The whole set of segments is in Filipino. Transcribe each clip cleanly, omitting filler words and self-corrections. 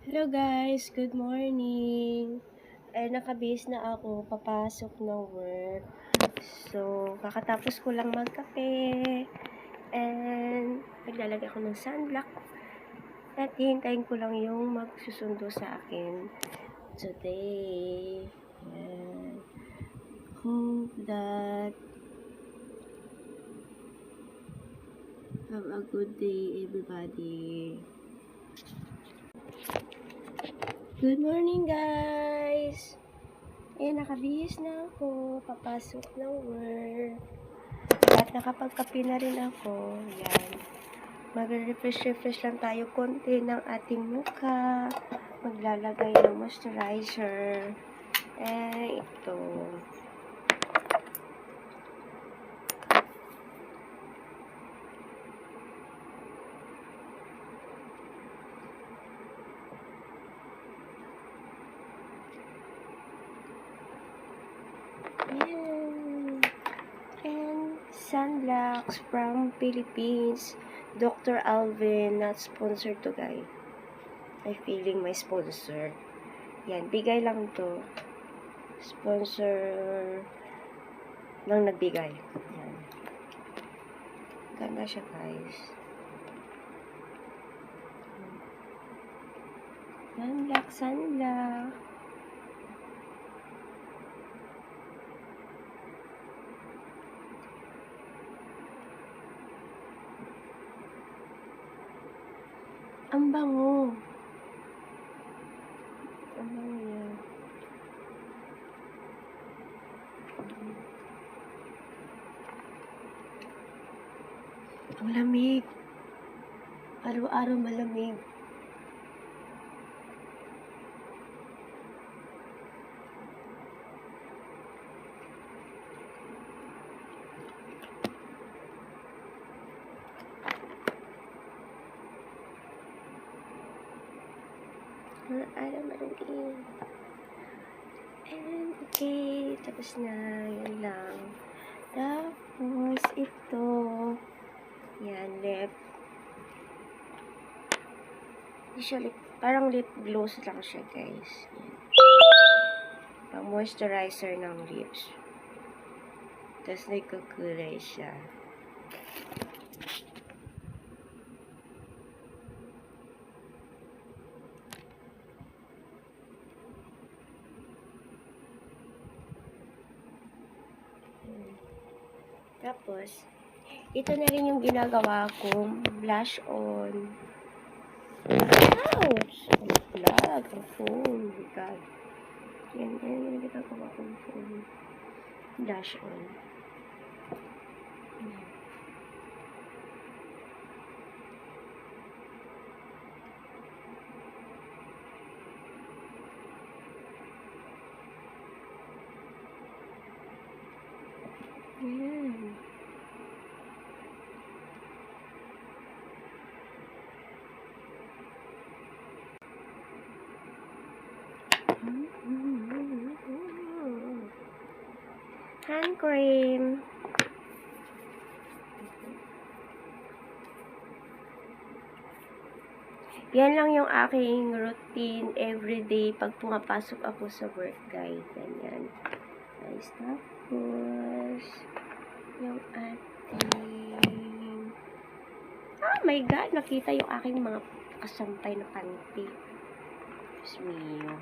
Hello guys, good morning. Nakabihis na ako, papasok ng work. So, kakatapos ko lang magkape. And, naglalagay ako ng sunblock. At hihintayin ko lang yung magsusundo sa akin today. And, hope that have a good day everybody. Good morning guys! Nakabihis na ako, papasok ng work. At nakapagkape na rin ako. Yan. Magre-refresh lang tayo konti ng ating mukha. Maglalagay ng moisturizer. Ito. Yan. And sunblocks from Philippines. Dr. Alvin, not sponsored to guys. I feeling my sponsor. Yan, bigay lang to. Sponsor lang nagbigay. Yan. Ganda siya guys. Sunblock. Ang bango. Ang bango yan. Ang lamig. Araw-araw malamig. Araw malamig. And okay, tapos na. Yan lang. Tapos ito. Yan, lip. Usually, parang lip gloss lang siya guys. Yan. Pang moisturizer ng lips. Tapos nagkukulay siya. Tapos, ito na rin yung ginagawa kong blush on. Ouch! Ang flag, ang phone. God. Yan yung ginagawa kong phone. Blush on. Yan. Hand cream. Yan lang yung aking routine everyday pag pumapasok ako sa work, guys. Ganyan. Guys, tapos, yung ating... Oh my God! Nakita yung aking mga kasampay na panty. Diyos mio.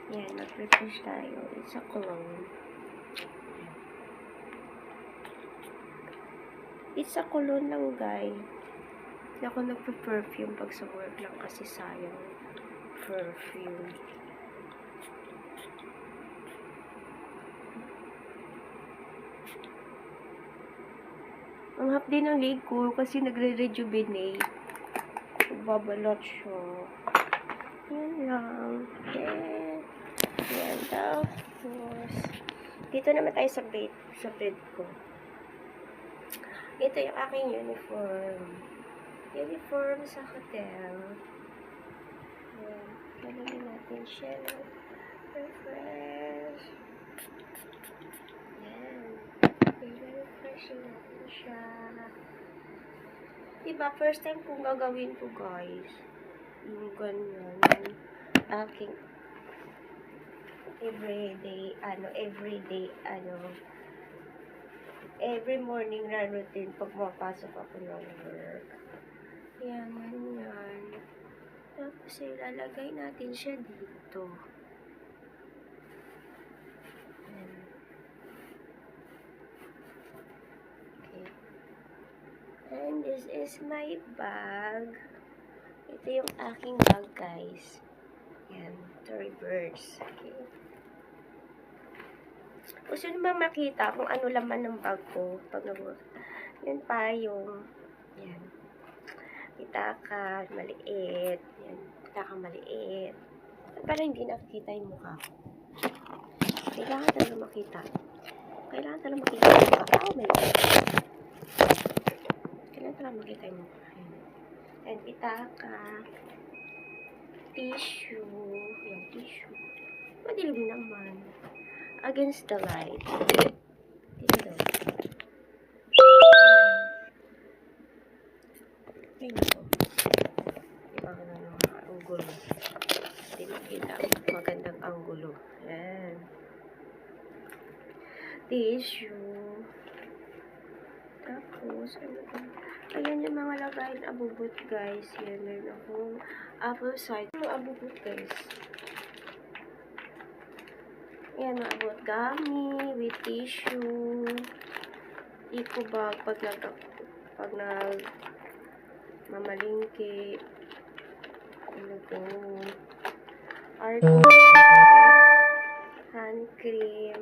Yan, mag-refresh tayo. It's a cologne. It's a cologne lang, guys. Hindi ako nagpe-perfume pag sa work lang kasi sayang perfume. Ang hapdi ng leg ko kasi nagre-rejuvenate. Nagbabalot siya. Yan lang. Yan. Tapos, dito naman tayo sa bed ko. Ito yung aking uniform. Uniform sa hotel. Yan. Lalagyan natin siya. Refresh. Yan. I-refreshin natin siya. Diba, first time kong gagawin ko, guys. yung ganyan. Aking every morning na routine pag mapasok ako ng work. Yan, yan. Tapos ilalagay natin siya dito. Yan. Okay. And this is my bag. Ito yung aking bag, guys. Yan, to reverse. Okay. Gusto nyo ba makita kung ano laman ng bag ko pag nag-work? Yan pa yung, yan. Kita ka, maliit. Yan, kita ka maliit. Para hindi nakikita yung mukha ko. Kailangan talaga makita. Kailangan talaga makita yung mukha. Oh my God. Kailangan talaga makita yung mukha. Yan, kita ka. Tissue. Yan, tissue. Madilim naman. Against the light. Dito daw. Ay, nako. Diba ka na ng anggulo? Hindi makita magandang anggulo. Yan. Tissue. Tapos, ano ba? Ayan yung mga lagayin abubot, guys. Yan, meron akong apple cider. Mga abubot, guys. Yan, mga abot gummy with tissue. Eco bag pag mamalingki. Ano to? Arco. Hand cream.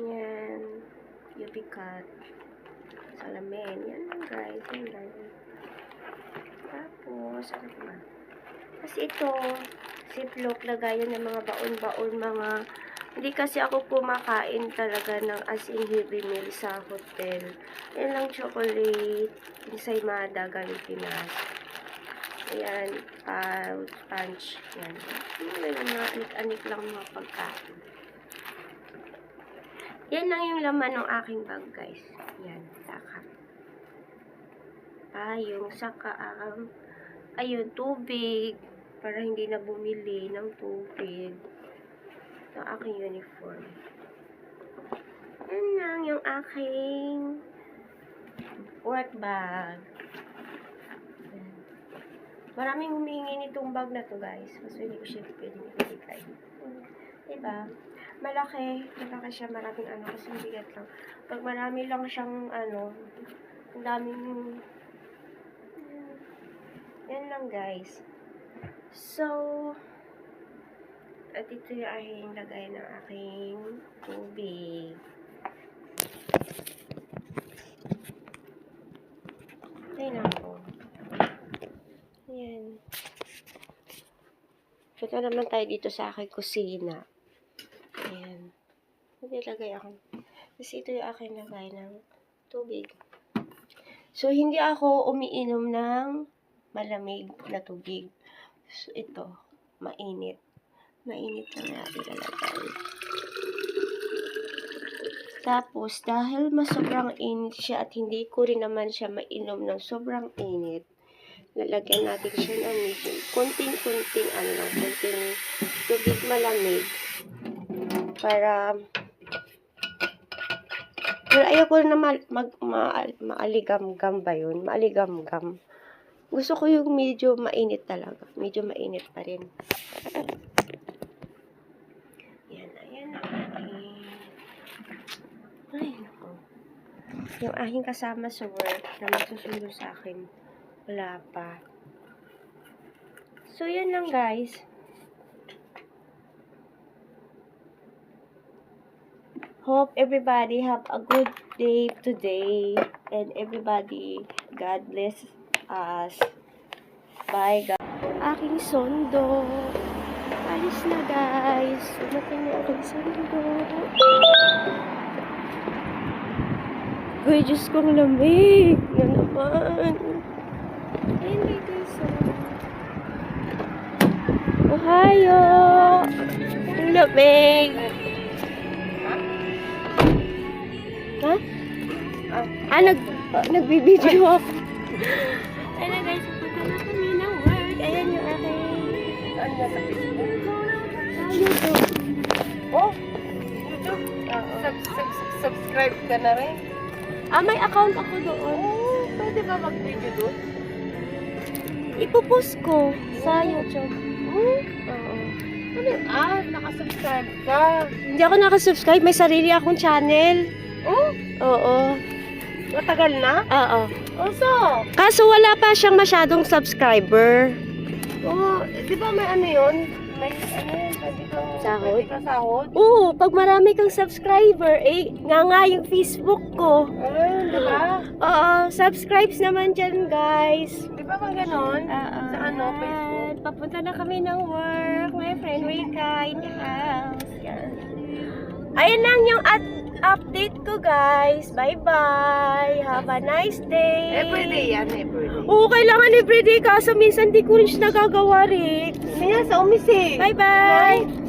Yan. UV cut. Salamin. Yan lang, guys. Yan lang. Tapos, ano ba? Kasi ito, ziplock, lagayan ng mga baon-baon, hindi kasi ako kumakain talaga ng as in heavy meal sa hotel. Yan lang, chocolate, ensaymada, galing Pinas. Ayan, punch, yan. May mga anik-anik lang mga pagkain. Yan lang yung laman ng aking bag, guys. Yan, saka. Yung saka, ayun, tubig. Para hindi na bumili ng tubig ng aking uniform. Yan lang yung aking work bag. Maraming humingi nitong bag na to, guys. Kasi hindi ko siya pwedeng ibigay. Diba? Malaki siya, maraming ano, kasi bigat lang. Pag marami lang siyang ano, ang daming yan lang, guys. So, at ito yung aking lagay ng aking tubig. Ayun ako. Ayan. Punta naman tayo dito sa aking kusina. Ayan. Nilagay ako. Kasi ito yung aking lagay ng tubig. So, hindi ako umiinom ng malamig na tubig. So, ito, mainit. Mainit lang natin ilalagay. Tapos, dahil mas sobrang init siya at hindi ko rin naman siya mainom ng sobrang init, lalagyan natin siya ng medyo konting tubig malamig para pero ayoko na maaligam-gam ba yun? Maaligam-gam. Gusto ko yung medyo mainit talaga. Medyo mainit pa rin. Yan, ayan ang aking. Ay, nako. Yung aking kasama sa work na magsusundo sa akin. Wala pa. So, yan lang, guys. Hope everybody have a good day today. And everybody, God bless us. Bye, guys. Aking sondo. Alis na, guys. Umating na aking sondo. Uy, Diyos kong lamig. Yan naman. Ayun, guys. Ohayo. Ang lamig. Ha? Nagbibideo ako. Ayun na, guys. Punta na kami. Nag-subscribe ka na rin. May account ako doon. Pwede ba mag-video doon? Ipopost ko sa YouTube. Oo. Ano yun? Nakasubscribe ka. Hindi ako nakasubscribe. May sarili akong channel. Oh, Oo. matagal na? Oo. So? Kaso wala pa siyang masyadong subscriber. Di ba may ano yun? May ano yun? Sahod? Pwede ka sahod? Oo, pag marami kang subscriber, nga yung Facebook ko. Di ba? Oo, subscribes naman dyan, guys. Di ba ba ganon? Sa ano, Facebook? Papunta na kami ng work. My friend Rika in the house. Yan. Ayan lang yung update ko, guys. Bye-bye. Have a nice day. Everyday yan, everyday. Oo, kailangan everyday. Kaso minsan di ko rin siya nagagawa rin. Kaya sa umis eh. Bye-bye.